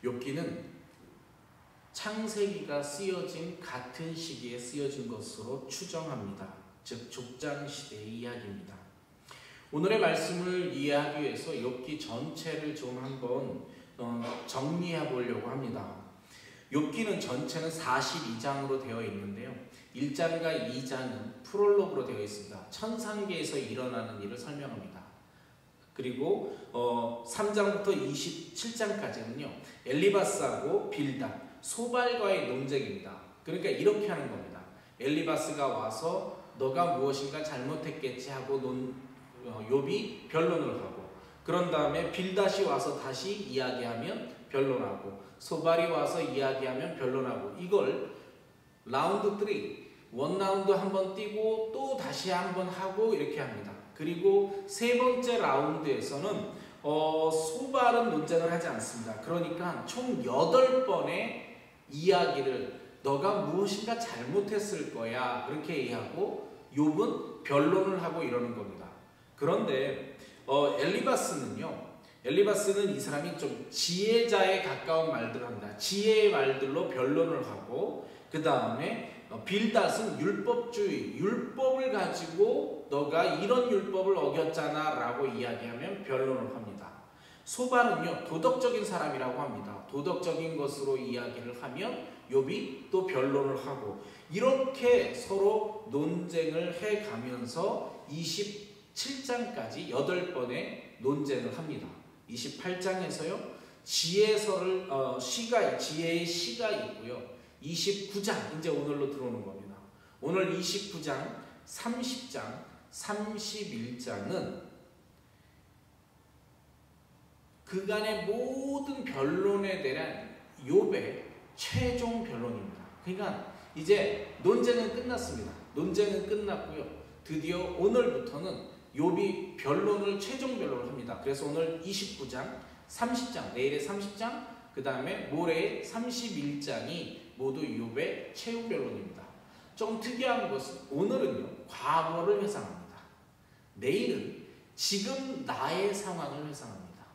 욥기는 창세기가 쓰여진 같은 시기에 쓰여진 것으로 추정합니다. 즉 족장 시대의 이야기입니다. 오늘의 말씀을 이해하기 위해서 욥기 전체를 좀 한번 정리해 보려고 합니다. 욥기는 전체는 42장으로 되어 있는데요. 1장과 2장은 프롤로그로 되어 있습니다. 천상계에서 일어나는 일을 설명합니다. 그리고 3장부터 27장까지는요. 엘리바스하고 빌닷, 소발과의 논쟁입니다. 그러니까 이렇게 하는 겁니다. 엘리바스가 와서 너가 무엇인가 잘못했겠지 하고 욥이 변론을 하고, 그런 다음에 빌닷이 와서 다시 이야기하면 변론하고, 소발이 와서 이야기하면 변론하고, 이걸 라운드 3, 원 라운드 한번 뛰고 또 다시 한번 하고 이렇게 합니다. 그리고 세 번째 라운드에서는 소발은 논쟁을 하지 않습니다. 그러니까 총 8번의 이야기를 너가 무엇인가 잘못했을 거야 그렇게 얘기하고 욥은 변론을 하고 이러는 겁니다. 그런데 엘리바스는 이 사람이 좀 지혜자에 가까운 말들을 합니다. 지혜의 말들로 변론을 하고, 그 다음에 빌닷은 율법주의, 율법을 가지고 너가 이런 율법을 어겼잖아 라고 이야기하면 변론을 합니다. 소발은요 도덕적인 사람이라고 합니다. 도덕적인 것으로 이야기를 하면 욥이 또 변론을 하고, 이렇게 서로 논쟁을 해가면서 27장까지 8번의 논쟁을 합니다. 28장에서요 지혜서를 지혜의 시가 있고요. 29장 이제 오늘로 들어오는 겁니다. 오늘 29장, 30장, 31장은 그간의 모든 변론에 대한 욥의 최종 변론입니다. 그러니까 이제 논쟁은 끝났습니다. 논쟁은 끝났고요. 드디어 오늘부터는 욥이 변론을 최종 변론을 합니다. 그래서 오늘 29장, 30장, 내일의 30장, 그 다음에 모레의 31장이 모두 욥의 최후 변론입니다. 좀 특이한 것은 오늘은요 과거를 회상합니다. 내일은 지금 나의 상황을 회상합니다.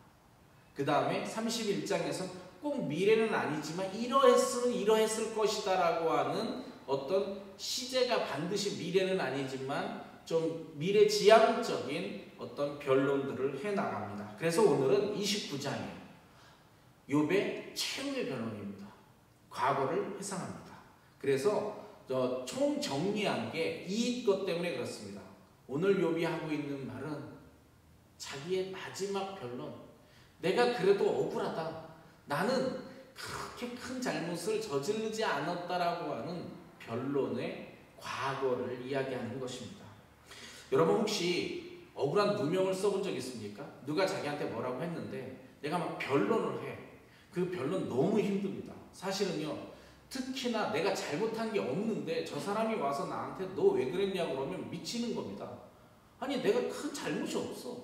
그 다음에 31장에서 꼭 미래는 아니지만 이러했으면 이러했을 것이다 라고 하는 어떤 시제가 반드시 미래는 아니지만 좀 미래지향적인 어떤 변론들을 해나갑니다. 그래서 오늘은 29장이에요. 욥의 최후의 변론입니다. 과거를 회상합니다. 그래서 총 정리한 게 이것 때문에 그렇습니다. 오늘 욥이 하고 있는 말은 자기의 마지막 변론, 내가 그래도 억울하다, 나는 그렇게 큰 잘못을 저지르지 않았다라고 하는 변론의 과거를 이야기하는 것입니다. 여러분 혹시 억울한 누명을 써본 적 있습니까? 누가 자기한테 뭐라고 했는데 내가 막 변론을 해. 그 변론 너무 힘듭니다. 사실은요, 특히나 내가 잘못한 게 없는데 저 사람이 와서 나한테 너 왜 그랬냐고 그러면 미치는 겁니다. 아니 내가 큰 잘못이 없어.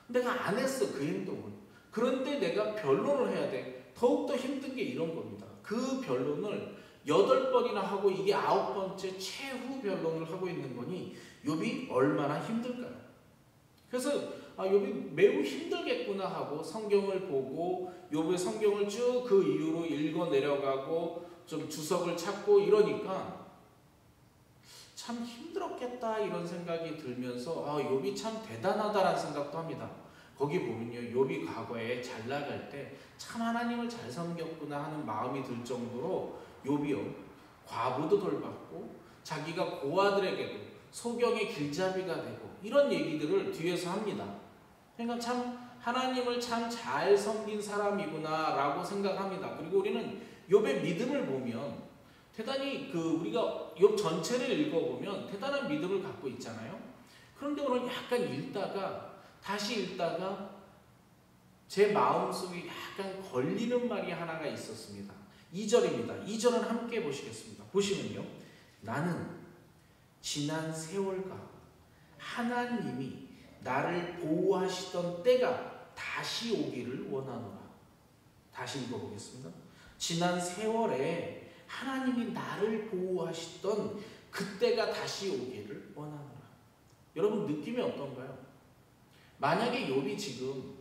내가 안 했어 그 행동을. 그런데 내가 변론을 해야 돼. 더욱더 힘든 게 이런 겁니다. 그 변론을 8번이나 하고 이게 9번째 최후 변론을 하고 있는 거니 욥이 얼마나 힘들까요? 그래서 욥이 매우 힘들겠구나 하고 성경을 보고 욥의 성경을 쭉 그 이후로 읽어 내려가고 좀 주석을 찾고 이러니까 참 힘들었겠다 이런 생각이 들면서 욥이 참 대단하다라는 생각도 합니다. 거기 보면요, 욥이 과거에 잘 나갈 때 참 하나님을 잘 섬겼구나 하는 마음이 들 정도로 욥이요 과부도 돌봤고 자기가 고아들에게도 소경의 길잡이가 되고 이런 얘기들을 뒤에서 합니다. 그러니까 참 하나님을 참 잘 섬긴 사람이구나 라고 생각합니다. 그리고 우리는 욥의 믿음을 보면 대단히 우리가 욥 전체를 읽어보면 대단한 믿음을 갖고 있잖아요. 그런데 오늘 약간 다시 읽다가 제 마음속에 약간 걸리는 말이 하나가 있었습니다. 2절입니다. 2절은 함께 보시겠습니다. 보시면요, 나는 지난 세월과 하나님이 나를 보호하시던 때가 다시 오기를 원하노라. 다시 읽어보겠습니다. 지난 세월에 하나님이 나를 보호하시던 그때가 다시 오기를 원하노라. 여러분 느낌이 어떤가요? 만약에 욥이 지금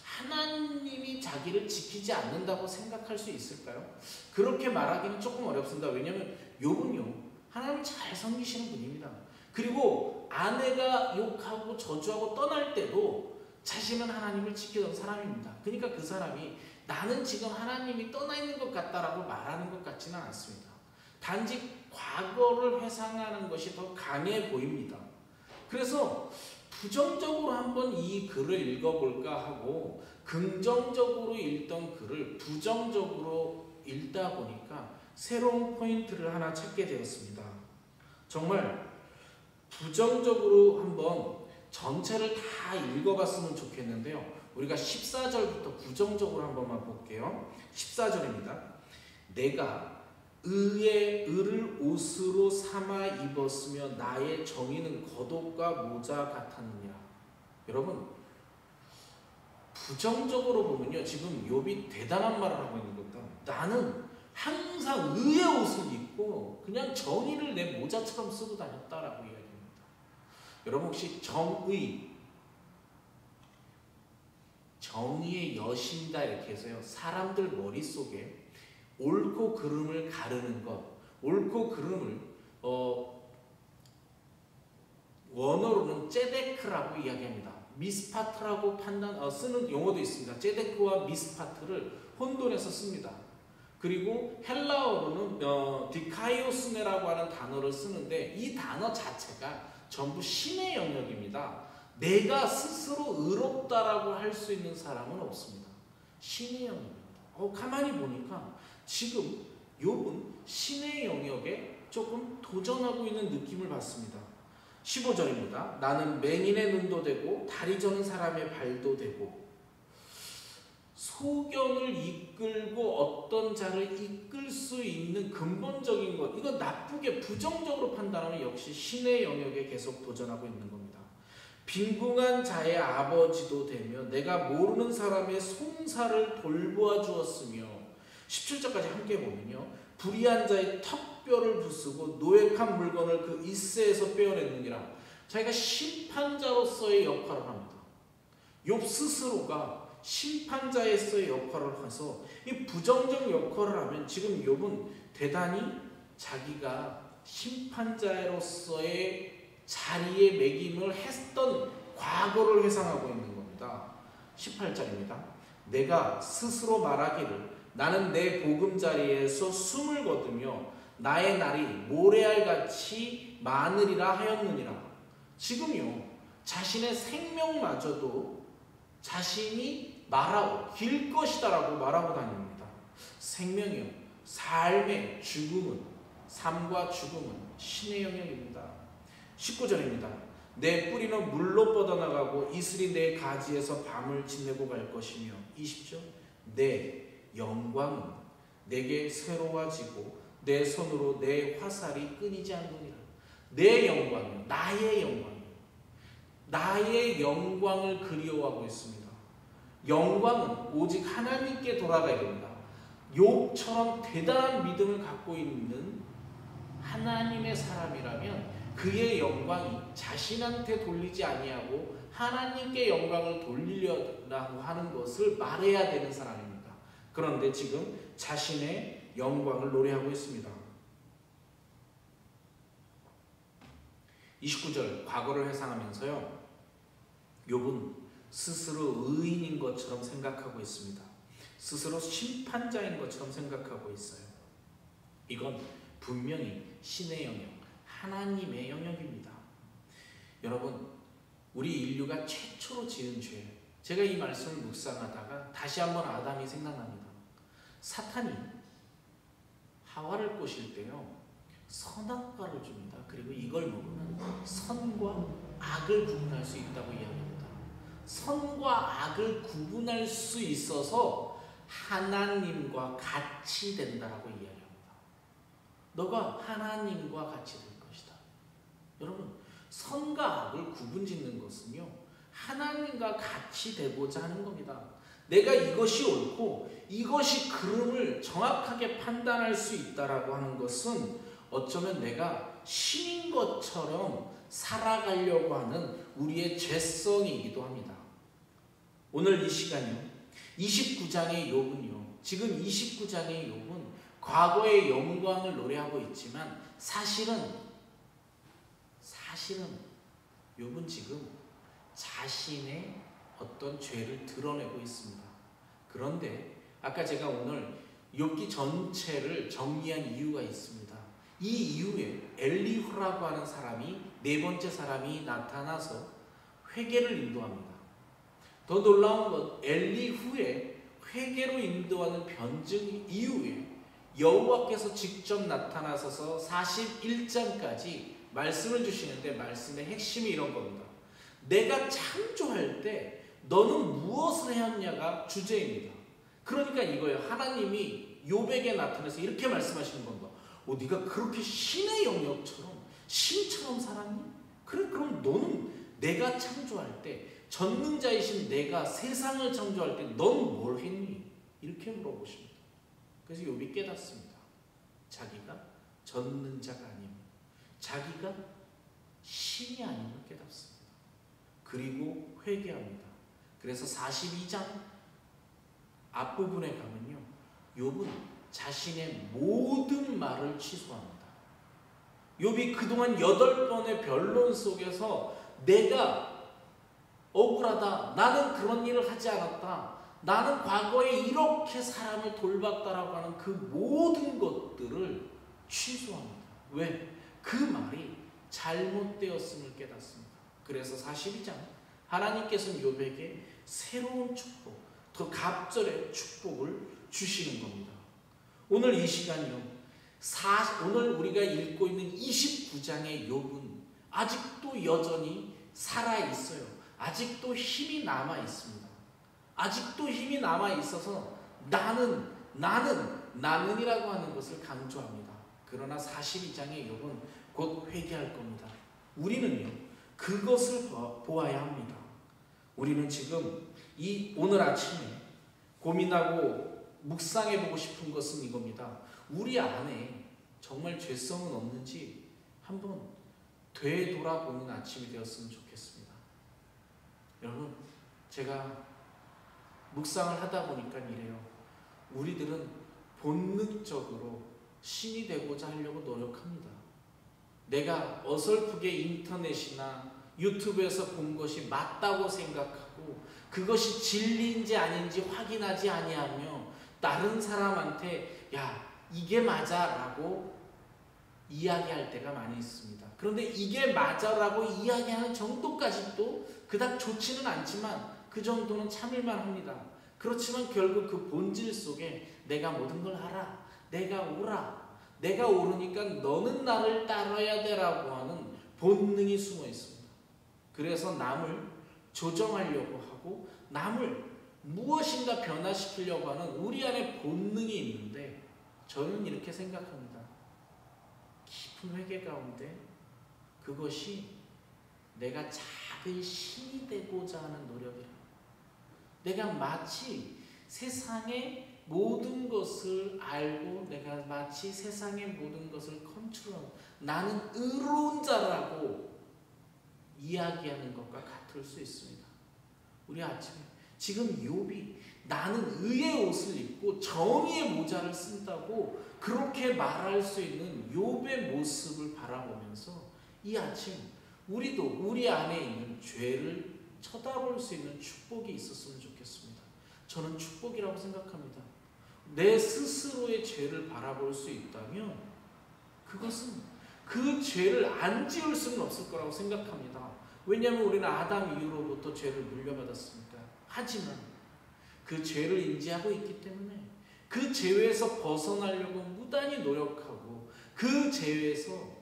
하나님이 자기를 지키지 않는다고 생각할 수 있을까요? 그렇게 말하기는 조금 어렵습니다. 왜냐하면 욥은요, 하나님을 잘 섬기시는 분입니다. 그리고 아내가 욕하고 저주하고 떠날 때도 자신은 하나님을 지키던 사람입니다. 그러니까 그 사람이 나는 지금 하나님이 떠나 있는 것 같다라고 말하는 것 같지는 않습니다. 단지 과거를 회상하는 것이 더 강해 보입니다. 그래서 부정적으로 한번 이 글을 읽어볼까 하고 긍정적으로 읽던 글을 부정적으로 읽다 보니까 새로운 포인트를 하나 찾게 되었습니다. 정말 부정적으로 한번 전체를 다 읽어봤으면 좋겠는데요. 우리가 14절부터 부정적으로 한 번만 볼게요. 14절입니다. 내가 의를 옷으로 삼아 입었으며 나의 정의는 겉옷과 모자 같았느니라. 여러분, 부정적으로 보면요, 지금 욥이 대단한 말을 하고 있는 겁니다. 나는 항상 의의 옷을 입고 그냥 정의를 내 모자처럼 쓰고 다녔다라고 이야기합니다. 여러분 혹시 정의의 여신이다 이렇게 해서요, 사람들 머릿속에 옳고 그름을 가르는 것, 옳고 그름을 원어로는 째데크라고 이야기합니다. 미스파트라고 쓰는 용어도 있습니다. 째데크와 미스파트를 혼돈해서 씁니다. 그리고 헬라어로는 디카이오스네라고 하는 단어를 쓰는데 이 단어 자체가 전부 신의 영역입니다. 내가 스스로 의롭다라고 할 수 있는 사람은 없습니다. 신의 영역입니다. 가만히 보니까 지금 욥은 신의 영역에 조금 도전하고 있는 느낌을 받습니다. 15절입니다. 나는 맹인의 눈도 되고 다리 저는 사람의 발도 되고 소견을 이끌고 어떤 자를 이끌 수 있는 근본적인 것, 이건 나쁘게 부정적으로 판단하면 역시 신의 영역에 계속 도전하고 있는 겁니다. 빈궁한 자의 아버지도 되며 내가 모르는 사람의 송사를 돌보아 주었으며 17절까지 함께 보면요, 불의한 자의 턱뼈를 부수고 노획한 물건을 그 이새에서 빼어냈느니라. 자기가 심판자로서의 역할을 합니다. 욥 스스로가 심판자로서의 역할을 해서 이 부정적 역할을 하면 지금 욥은 대단히 자기가 심판자로서의 자리에 매김을 했던 과거를 회상하고 있는 겁니다. 18절입니다. 내가 스스로 말하기를 나는 내 보금자리에서 숨을 거두며 나의 날이 모래알같이 많으리라 하였느니라. 지금요, 자신의 생명마저도 자신이 말하고 길 것이다라고 말하고 다닙니다. 생명이요, 삶의 죽음은, 삶과 죽음은 신의 영역입니다. 19절입니다. 내 뿌리는 물로 뻗어나가고 이슬이 내 가지에서 밤을 지내고 갈 것이며 20절 내 영광은 내게 새로워지고 내 손으로 내 화살이 끊이지 않느니라. 내 영광이요, 나의 영광이요, 나의 영광을 그리워하고 있습니다. 영광은 오직 하나님께 돌아가야 됩니다. 욥처럼 대단한 믿음을 갖고 있는 하나님의 사람이라면 그의 영광이 자신한테 돌리지 아니하고 하나님께 영광을 돌리려고 하는 것을 말해야 되는 사람입니다. 그런데 지금 자신의 영광을 노래하고 있습니다. 29절 과거를 회상하면서요, 욥은 스스로 의인인 것처럼 생각하고 있습니다. 스스로 심판자인 것처럼 생각하고 있어요. 이건 분명히 신의 영역, 하나님의 영역입니다. 여러분, 우리 인류가 최초로 지은 죄, 제가 이 말씀을 묵상하다가 다시 한번 아담이 생각납니다. 사탄이 하와를 꼬실 때요, 선악과를 줍니다. 그리고 이걸 먹으면 선과 악을 구분할 수 있다고 이야기합니다. 선과 악을 구분할 수 있어서 하나님과 같이 된다라고 이야기합니다. 너가 하나님과 같이 될 것이다. 여러분, 선과 악을 구분짓는 것은요, 하나님과 같이 되고자 하는 겁니다. 내가 이것이 옳고 이것이 그름을 정확하게 판단할 수 있다라고 하는 것은 어쩌면 내가 신인 것처럼 살아가려고 하는 우리의 죄성이기도 합니다. 오늘 이 시간이요, 29장의 욥은요. 지금 29장의 욥은 과거의 영광을 노래하고 있지만 사실은 욥은 지금 자신의 어떤 죄를 드러내고 있습니다. 그런데 아까 제가 오늘 욥기 전체를 정리한 이유가 있습니다. 이 이후에 엘리후라고 하는 사람이 네 번째 사람이 나타나서 회개를 인도합니다. 더 놀라운 건 엘리후에 회개로 인도하는 변증 이후에 여호와께서 직접 나타나셔서 41장까지 말씀을 주시는데 말씀의 핵심이 이런 겁니다. 내가 창조할 때 너는 무엇을 해왔냐가 주제입니다. 그러니까 이거예요. 하나님이 욥에게 나타나서 이렇게 말씀하시는 겁니다. 네가 그렇게 신의 영역처럼 신처럼 살았니? 그래, 그럼 너는 내가 창조할 때 전능자이신 내가 세상을 창조할 때 넌 뭘 했니? 이렇게 물어보십니다. 그래서 욥이 깨닫습니다. 자기가 전능자가 아님, 자기가 신이 아님을 깨닫습니다. 그리고 회개합니다. 그래서 42장 앞부분에 가면요, 욥은 자신의 모든 말을 취소합니다. 욥이 그동안 8번의 변론 속에서 내가 억울하다, 나는 그런 일을 하지 않았다, 나는 과거에 이렇게 사람을 돌봤다라고 하는 그 모든 것들을 취소합니다. 왜? 그 말이 잘못되었음을 깨닫습니다. 그래서 42장 하나님께서는 욥에게 새로운 축복, 더 갑절의 축복을 주시는 겁니다. 오늘 이 시간이요, 오늘 우리가 읽고 있는 29장의 욥은 아직도 여전히 살아있어요. 아직도 힘이 남아있습니다. 아직도 힘이 남아있어서 나는이라고 하는 것을 강조합니다. 그러나 42장의 욥은 곧 회개할 겁니다. 우리는요, 그것을 보아야 합니다. 우리는 지금 오늘 아침에 고민하고 묵상해보고 싶은 것은 이겁니다. 우리 안에 정말 죄성은 없는지 한번 되돌아보는 아침이 되었으면 좋겠습니다. 여러분, 제가 묵상을 하다 보니까 이래요. 우리들은 본능적으로 신이 되고자 하려고 노력합니다. 내가 어설프게 인터넷이나 유튜브에서 본 것이 맞다고 생각하고 그것이 진리인지 아닌지 확인하지 아니하며 다른 사람한테 야, 이게 맞아 라고 이야기할 때가 많이 있습니다. 그런데 이게 맞아 라고 이야기하는 정도까지도 그닥 좋지는 않지만 그 정도는 참을만 합니다. 그렇지만 결국 그 본질 속에 내가 모든 걸 알아, 내가 옳아, 내가 옳으니까 너는 나를 따라야 되라고 하는 본능이 숨어 있습니다. 그래서 남을 조정하려고 하고 남을 무엇인가 변화시키려고 하는 우리 안에 본능이 있는데, 저는 이렇게 생각합니다. 깊은 회개 가운데 그것이 내가 작은 신이 되고자 하는 노력이라. 내가 마치 세상의 모든 것을 알고 내가 마치 세상의 모든 것을 컨트롤하고 나는 의로운 자라고 이야기하는 것과 같을 수 있습니다. 우리 아침에 지금 욥이 나는 의의 옷을 입고 정의의 모자를 쓴다고 그렇게 말할 수 있는 욥의 모습을 바라보면서 이 아침 우리도 우리 안에 있는 죄를 쳐다볼 수 있는 축복이 있었으면 좋겠습니다. 저는 축복이라고 생각합니다. 내 스스로의 죄를 바라볼 수 있다면 그것은 그 죄를 안 지을 수는 없을 거라고 생각합니다. 왜냐하면 우리는 아담 이후로부터 죄를 물려받았으니까. 하지만 그 죄를 인지하고 있기 때문에 그 죄에서 벗어나려고 무단히 노력하고 그 죄에서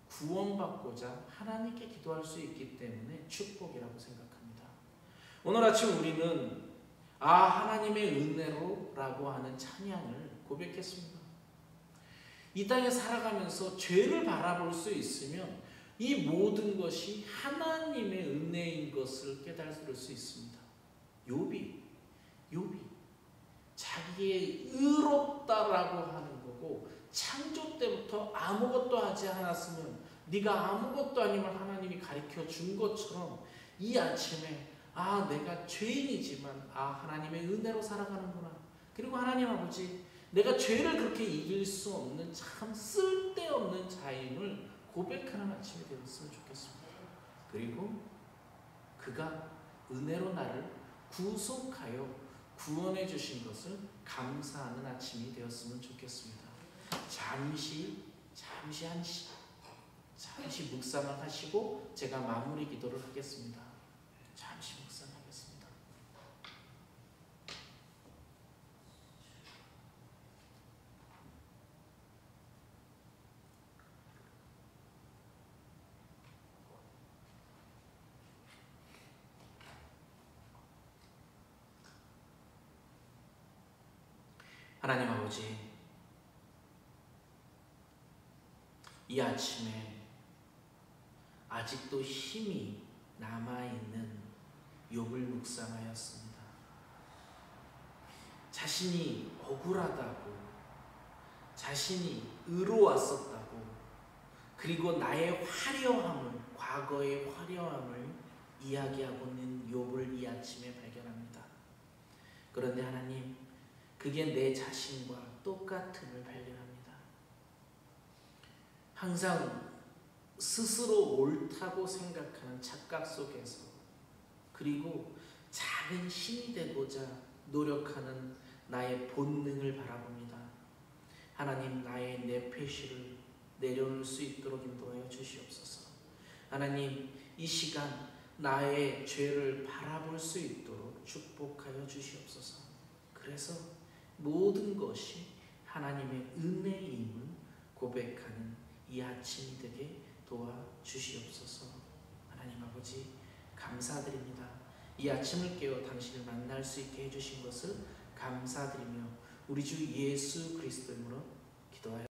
구원받고자 하나님께 기도할 수 있기 때문에 축복이라고 생각합니다. 오늘 아침 우리는 하나님의 은혜로 라고 하는 찬양을 고백했습니다. 이 땅에 살아가면서 죄를 바라볼 수 있으면 이 모든 것이 하나님의 은혜인 것을 깨달을 수 있습니다. 욥이 자기의 의롭다라고 하는 거고 창조 때부터 아무것도 하지 않았으면 네가 아무것도 아님을 하나님이 가르쳐 준 것처럼 이 아침에 아, 내가 죄인이지만 하나님의 은혜로 살아가는구나. 그리고 하나님 아버지, 내가 죄를 그렇게 이길 수 없는 참 쓸데없는 자임을 고백하는 아침이 되었으면 좋겠습니다. 그리고 그가 은혜로 나를 구속하여 구원해 주신 것을 감사하는 아침이 되었으면 좋겠습니다. 잠시 묵상을 하시고 제가 마무리 기도를 하겠습니다. 잠시 묵상하겠습니다. 하나님 아버지, 이 아침에 아직도 힘이 남아있는 욥을 묵상하였습니다. 자신이 억울하다고, 자신이 의로웠었다고, 그리고 나의 화려함을, 과거의 화려함을 이야기하고 있는 욥을 이 아침에 발견합니다. 그런데 하나님, 그게 내 자신과 똑같음을 발견합니다. 항상 스스로 옳다고 생각하는 착각 속에서, 그리고 작은 신이 되고자 노력하는 나의 본능을 바라봅니다. 하나님, 나의 내폐시를 내려놓을 수 있도록 인도하여 주시옵소서. 하나님, 이 시간 나의 죄를 바라볼 수 있도록 축복하여 주시옵소서. 그래서 모든 것이 하나님의 은혜임을 고백하는 이 아침이 되게 도와주시옵소서. 하나님 아버지, 감사드립니다. 이 아침을 깨워 당신을 만날 수 있게 해주신 것을 감사드리며 우리 주 예수 그리스도 이름으로 기도하여